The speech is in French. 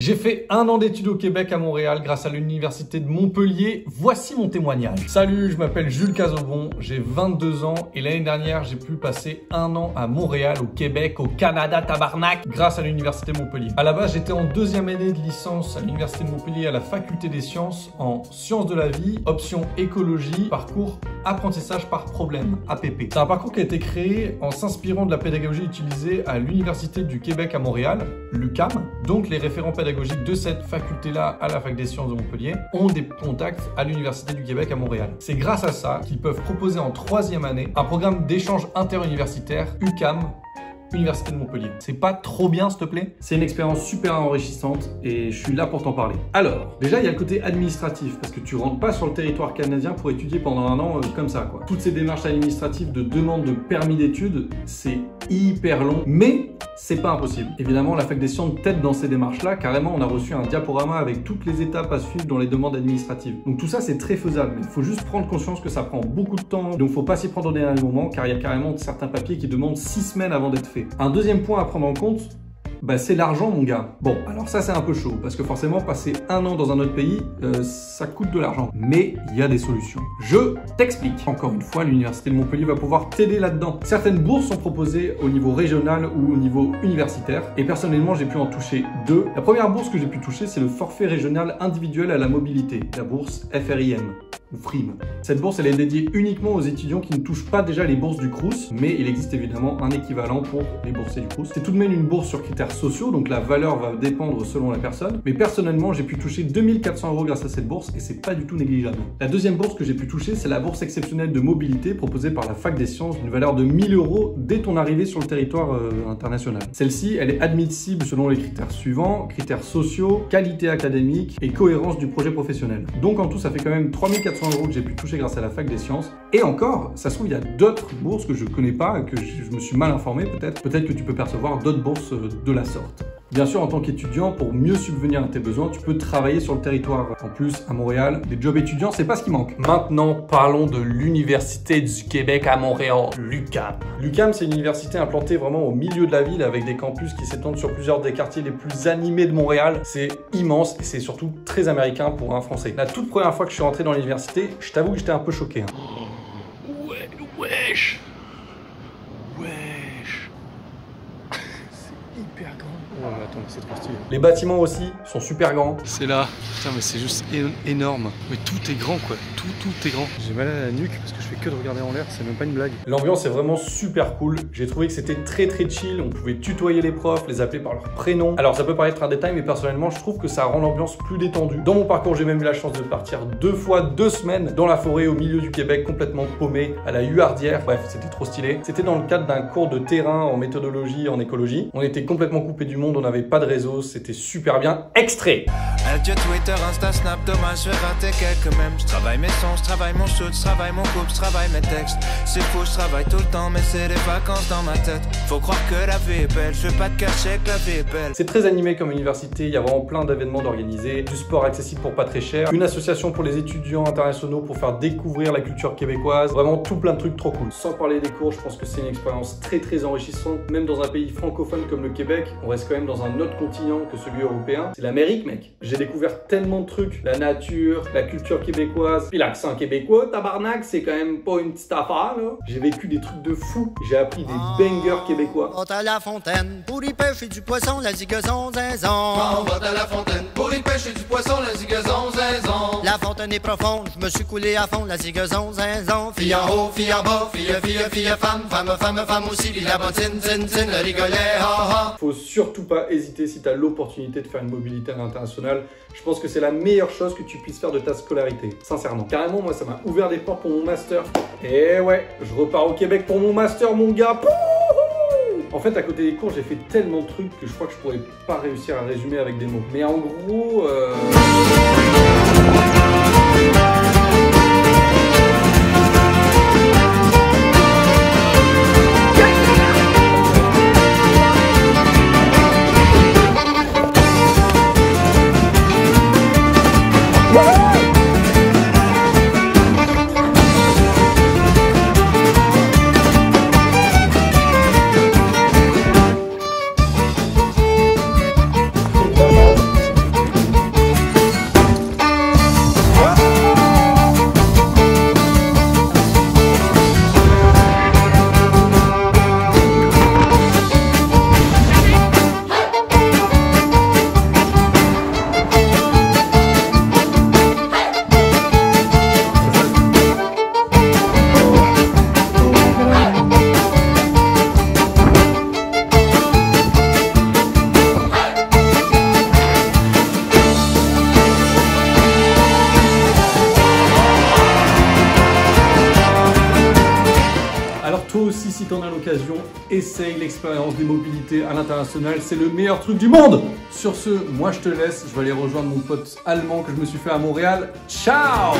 J'ai fait 1 an d'études au Québec à Montréal grâce à l'université de Montpellier. Voici mon témoignage. Salut, je m'appelle Jules Cazobon, j'ai 22 ans et l'année dernière, j'ai pu passer 1 an à Montréal, au Québec, au Canada, tabarnak, grâce à l'université de Montpellier. À la base, j'étais en 2e année de licence à l'université de Montpellier à la faculté des sciences en sciences de la vie, option écologie, parcours apprentissage par problème, APP. C'est un parcours qui a été créé en s'inspirant de la pédagogie utilisée à l'université du Québec à Montréal, l'UQAM, donc les référents pédagogiques de cette faculté-là à la fac des sciences de Montpellier ont des contacts à l'université du Québec à Montréal. C'est grâce à ça qu'ils peuvent proposer en 3e année un programme d'échange interuniversitaire UQAM Université de Montpellier. C'est pas trop bien, s'il te plaît? C'est une expérience super enrichissante et je suis là pour t'en parler. Alors, déjà, il y a le côté administratif parce que tu rentres pas sur le territoire canadien pour étudier pendant 1 an comme ça, quoi. Toutes ces démarches administratives de demande de permis d'études, c'est hyper long, mais c'est pas impossible. Évidemment, la fac des sciences t'aide dans ces démarches-là. Carrément, on a reçu un diaporama avec toutes les étapes à suivre dans les demandes administratives. Donc tout ça, c'est très faisable. Mais il faut juste prendre conscience que ça prend beaucoup de temps. Donc faut pas s'y prendre au dernier moment, car il y a carrément certains papiers qui demandent 6 semaines avant d'être faits. Un deuxième point à prendre en compte, c'est l'argent, mon gars. Bon, alors ça, c'est un peu chaud, parce que forcément, passer 1 an dans un autre pays, ça coûte de l'argent. Mais il y a des solutions. Je t'explique. Encore une fois, l'Université de Montpellier va pouvoir t'aider là-dedans. Certaines bourses sont proposées au niveau régional ou au niveau universitaire, et personnellement, j'ai pu en toucher 2. La première bourse que j'ai pu toucher, c'est le forfait régional individuel à la mobilité, la bourse FRIM. Ou FRIM. Cette bourse, elle est dédiée uniquement aux étudiants qui ne touchent pas déjà les bourses du Crous, mais il existe évidemment un équivalent pour les boursiers du Crous. C'est tout de même une bourse sur critères sociaux, donc la valeur va dépendre selon la personne. Mais personnellement, j'ai pu toucher 2400 € grâce à cette bourse et c'est pas du tout négligeable. La deuxième bourse que j'ai pu toucher, c'est la bourse exceptionnelle de mobilité proposée par la fac des sciences d'une valeur de 1000 € dès ton arrivée sur le territoire international. Celle-ci, elle est admissible selon les critères suivants, critères sociaux, qualité académique et cohérence du projet professionnel. Donc en tout, ça fait quand même 3400 € que j'ai pu toucher grâce à la fac des sciences. Et encore, ça se trouve, il y a d'autres bourses que je connais pas, que je me suis mal informé peut-être. Peut-être que tu peux percevoir d'autres bourses de la sorte. Bien sûr, en tant qu'étudiant, pour mieux subvenir à tes besoins, tu peux travailler sur le territoire. En plus, à Montréal, des jobs étudiants, c'est pas ce qui manque. Maintenant, parlons de l'Université du Québec à Montréal, l'UQAM. L'UQAM, c'est une université implantée vraiment au milieu de la ville avec des campus qui s'étendent sur plusieurs des quartiers les plus animés de Montréal. C'est immense et c'est surtout très américain pour un Français. La toute première fois que je suis rentré dans l'université, je t'avoue que j'étais un peu choqué. Wesh. C'est hyper grand. Oh mais attends, c'est trop stylé. Les bâtiments aussi sont super grands. C'est là. Putain mais c'est juste énorme. Mais tout est grand quoi. Tout est grand. J'ai mal à la nuque parce que je fais que de regarder en l'air. C'est même pas une blague. L'ambiance est vraiment super cool. J'ai trouvé que c'était très chill. On pouvait tutoyer les profs, les appeler par leur prénom. Alors ça peut paraître un détail mais personnellement je trouve que ça rend l'ambiance plus détendue. Dans mon parcours j'ai même eu la chance de partir 2 fois 2 semaines dans la forêt au milieu du Québec complètement paumé à la Huardière. Bref, c'était trop stylé. C'était dans le cadre d'un cours de terrain en méthodologie, en écologie. On était complètement coupé du monde, on n'avait pas de réseau, c'était super bien. Extrait. Adieu Twitter, Insta, Snap, dommage, je vais rater quelques mèmes. Je travaille mes sons, je travaille mon shoot, je travaille mon couple, je travaille mes textes. C'est faux, je travaille tout le temps, mais c'est des vacances dans ma tête. Faut croire que la vie est belle, je veux pas te cacher que la vie est belle. C'est très animé comme université, il y a vraiment plein d'événements d'organisés, du sport accessible pour pas très cher, une association pour les étudiants internationaux pour faire découvrir la culture québécoise, vraiment tout plein de trucs trop cool. Sans parler des cours, je pense que c'est une expérience très enrichissante, même dans un pays francophone comme le Québec, on reste quand même dans un autre continent que celui européen. C'est l'Amérique, mec. J'ai découvert tellement de trucs, la nature, la culture québécoise, puis l'accent québécois, tabarnak, c'est quand même pas une petite affaire, là. J'ai vécu des trucs de fou, j'ai appris des bangers québécois. On va à la fontaine pour y pêcher du poisson, la zigazon, zinzon. On va à la fontaine pour y pêcher du poisson, la zigazon, zinzon. La fontaine est profonde, je me suis coulé à fond, la zigazon, zinzon. Fille en haut, fille en bas, fille, femme, femme aussi, puis la bottine, tin, le rigolet, ha ha. Faut surtout pas hésiter si tu as l'opportunité de faire une mobilité à l'international. Je pense que c'est la meilleure chose que tu puisses faire de ta scolarité, sincèrement. Carrément, moi, ça m'a ouvert des portes pour mon master. Et ouais, je repars au Québec pour mon master, mon gars. En fait, à côté des cours, j'ai fait tellement de trucs que je crois que je pourrais pas réussir à résumer avec des mots. Mais en gros... toi aussi, si t'en as l'occasion, essaye l'expérience des mobilités à l'international. C'est le meilleur truc du monde. Sur ce, moi je te laisse. Je vais aller rejoindre mon pote allemand que je me suis fait à Montréal. Ciao!